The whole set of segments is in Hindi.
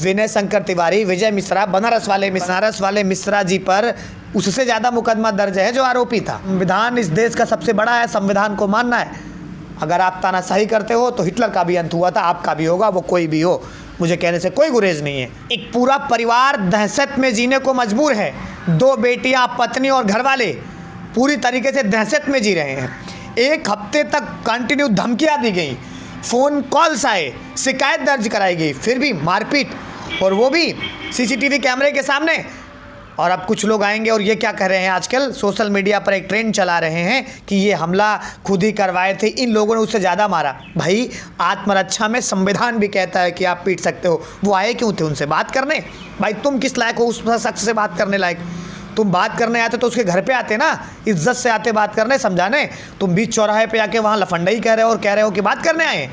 विनय शंकर तिवारी, विजय मिश्रा, बनारस वाले मिश्रा जी पर उससे ज़्यादा मुकदमा दर्ज है जो आरोपी था। संविधान इस देश का सबसे बड़ा है, संविधान को मानना है। अगर आप तानाशाही करते हो तो हिटलर का भी अंत हुआ था, आपका भी होगा, वो कोई भी हो, मुझे कहने से कोई गुरेज नहीं है। एक पूरा परिवार दहशत में जीने को मजबूर है। 2 बेटियां, पत्नी और घरवाले पूरी तरीके से दहशत में जी रहे हैं। 1 हफ्ते तक कंटिन्यू धमकियां दी गई, फ़ोन कॉल्स आए, शिकायत दर्ज कराई गई, फिर भी मारपीट, और वो भी सीसीटीवी कैमरे के सामने। और अब कुछ लोग आएंगे और ये क्या कह रहे हैं, आजकल सोशल मीडिया पर एक ट्रेंड चला रहे हैं कि ये हमला खुद ही करवाए थे, इन लोगों ने उससे ज़्यादा मारा। भाई, आत्मरक्षा में संविधान भी कहता है कि आप पीट सकते हो। वो आए क्यों थे उनसे बात करने? भाई, तुम किस लायक हो उस शख्स से बात करने लायक? तुम बात करने आते तो उसके घर पे आते ना, इज्जत से आते बात करने, समझाने। तुम बीच चौराहे पे आके वहाँ लफंडई कह रहे हो और कह रहे हो कि बात करने आए।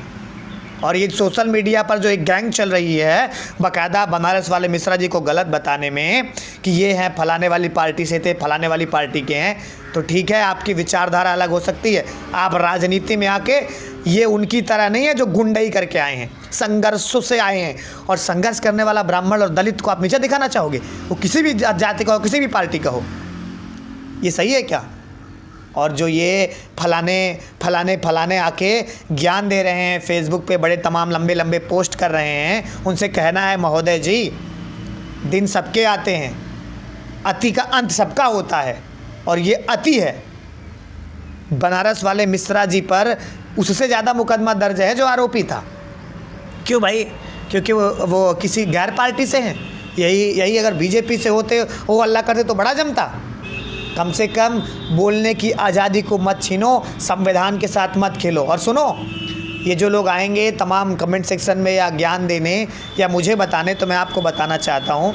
और ये सोशल मीडिया पर जो एक गैंग चल रही है, बाकायदा बनारस वाले मिश्रा जी को गलत बताने में कि ये हैं फलाने वाली पार्टी से थे, फलाने वाली पार्टी के हैं, तो ठीक है, आपकी विचारधारा अलग हो सकती है। आप राजनीति में आके ये उनकी तरह नहीं है जो गुंडई करके आए हैं, संघर्षों से आए हैं। और संघर्ष करने वाला ब्राह्मण और दलित को आप नीचे दिखाना चाहोगे? वो किसी भी जाति का हो, किसी भी पार्टी का हो, ये सही है क्या? और जो ये फलाने आके ज्ञान दे रहे हैं, फेसबुक पे बड़े तमाम लंबे पोस्ट कर रहे हैं, उनसे कहना है महोदय जी, दिन सबके आते हैं, अति का अंत सबका होता है, और ये अति है। बनारस वाले मिश्रा जी पर उससे ज़्यादा मुकदमा दर्ज है जो आरोपी था। क्यों भाई? क्योंकि वो किसी गैर पार्टी से हैं। यही अगर बीजेपी से होते, वो अल्लाह करते तो बड़ा जमता। कम से कम बोलने की आज़ादी को मत छीनो, संविधान के साथ मत खेलो। और सुनो, ये जो लोग आएंगे तमाम कमेंट सेक्शन में या ज्ञान देने या मुझे बताने, तो मैं आपको बताना चाहता हूँ,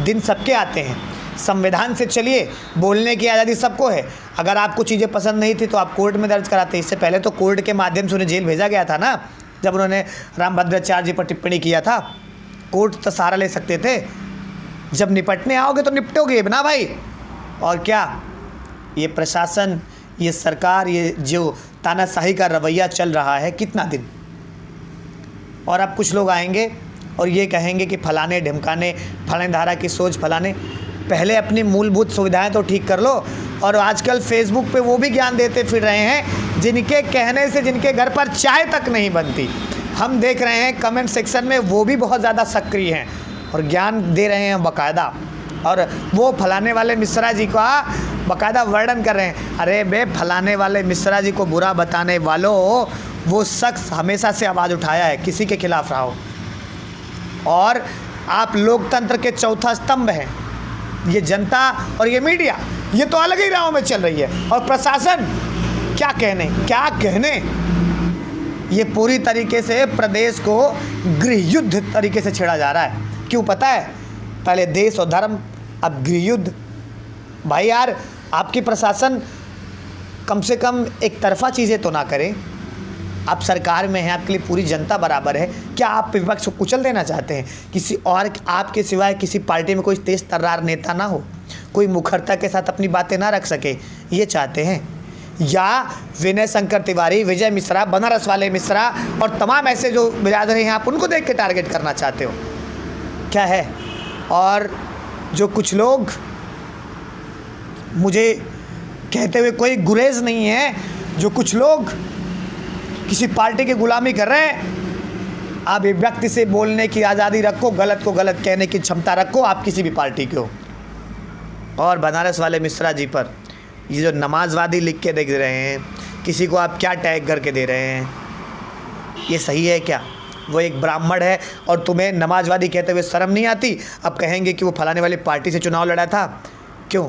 दिन सबके आते हैं। संविधान से चलिए, बोलने की आज़ादी सबको है। अगर आपको चीज़ें पसंद नहीं थी तो आप कोर्ट में दर्ज कराते। इससे पहले तो कोर्ट के माध्यम से उन्हें जेल भेजा गया था ना, जब उन्होंने रामभद्राचार्य जी पर टिप्पणी किया था। कोर्ट तो सहारा ले सकते थे। जब निपटने आओगे तो निपटोगे ना भाई। और क्या ये प्रशासन, ये सरकार, ये जो तानाशाही का रवैया चल रहा है, कितना दिन? और अब कुछ लोग आएंगे और ये कहेंगे कि फलाने ढिमकाने, फलाने धारा की सोच, फलाने। पहले अपनी मूलभूत सुविधाएं तो ठीक कर लो। और आजकल फेसबुक पे वो भी ज्ञान देते फिर रहे हैं जिनके कहने से जिनके घर पर चाय तक नहीं बनती। हम देख रहे हैं कमेंट सेक्शन में वो भी बहुत ज़्यादा सक्रिय हैं और ज्ञान दे रहे हैं बाकायदा। और वो फलाने वाले मिश्रा जी का बाकायदा वर्णन कर रहे हैं। अरे बे, फलाने वाले मिश्रा जी को बुरा बताने वालों, वो शख्स हमेशा से आवाज़ उठाया है, किसी के खिलाफ रहा हो। और आप लोकतंत्र के चौथा स्तंभ हैं। ये जनता और ये मीडिया, ये तो अलग ही राहों में चल रही है। और प्रशासन, क्या कहने, ये पूरी तरीके से प्रदेश को गृह युद्ध तरीके से छेड़ा जा रहा है। क्यों पता है? पहले देश और धर्म, अब गृह युद्ध। भाई यार, आपकी प्रशासन कम से कम एक तरफा चीज़ें तो ना करे। आप सरकार में हैं, आपके लिए पूरी जनता बराबर है। क्या आप विपक्ष को कुचल देना चाहते हैं? किसी और आपके सिवाय किसी पार्टी में कोई तेज तर्रार नेता ना हो, कोई मुखरता के साथ अपनी बातें ना रख सके, ये चाहते हैं? या विनय शंकर तिवारी, विजय मिश्रा, बनारस वाले मिश्रा और तमाम ऐसे जो बिरादरी हैं, आप उनको देख के टारगेट करना चाहते हो? क्या है? और जो कुछ लोग मुझे कहते हुए कोई गुरेज नहीं है, जो कुछ लोग किसी पार्टी की गुलामी कर रहे हैं, आप एक व्यक्ति से बोलने की आज़ादी रखो, गलत को गलत कहने की क्षमता रखो, आप किसी भी पार्टी के हो। और बनारस वाले मिश्रा जी पर ये जो नमाजवादी लिख के देख रहे हैं, किसी को आप क्या टैग करके दे रहे हैं, ये सही है क्या? वो एक ब्राह्मण है और तुम्हें नमाजवादी कहते हुए शर्म नहीं आती? अब कहेंगे कि वो फलाने वाली पार्टी से चुनाव लड़ा था। क्यों?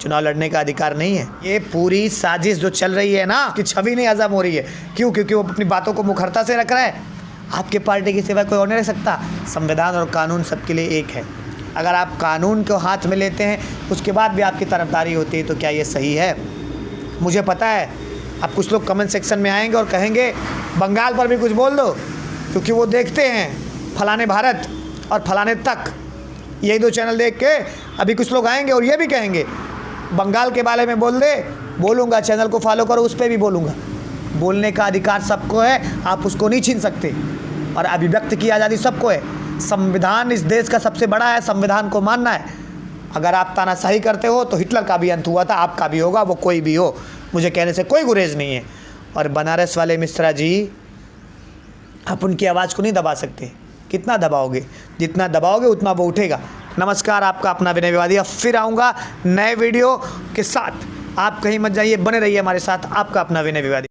चुनाव लड़ने का अधिकार नहीं है? ये पूरी साजिश जो चल रही है ना, कि छवि नहीं हजम हो रही है। क्यों? क्योंकि वो अपनी बातों को मुखरता से रख रहा है। आपके पार्टी के सिवा कोई और नहीं रह सकता। संविधान और कानून सबके लिए एक है। अगर आप कानून को हाथ में लेते हैं, उसके बाद भी आपकी तरफदारी होती है, तो क्या ये सही है? मुझे पता है अब कुछ लोग कमेंट सेक्शन में आएंगे और कहेंगे बंगाल पर भी कुछ बोल दो, क्योंकि वो देखते हैं फलाने भारत और फलाने तक, यही 2 चैनल देख के अभी कुछ लोग आएंगे और ये भी कहेंगे बंगाल के बारे में बोल दे। बोलूँगा, चैनल को फॉलो करो, उस पर भी बोलूँगा। बोलने का अधिकार सबको है, आप उसको नहीं छीन सकते। और अभिव्यक्त की आज़ादी सबको है। संविधान इस देश का सबसे बड़ा है, संविधान को मानना है। अगर आप तानाशाही करते हो तो हिटलर का भी अंत हुआ था, आपका भी होगा, वो कोई भी हो, मुझे कहने से कोई गुरेज नहीं है। और बनारस वाले मिश्रा जी, आप उनकी आवाज़ को नहीं दबा सकते। कितना दबाओगे? जितना दबाओगे उतना वो उठेगा। नमस्कार, आपका अपना विनय विवादी। अब फिर आऊँगा नए वीडियो के साथ। आप कहीं मत जाइए, बने रहिए हमारे साथ। आपका अपना विनय विवादी।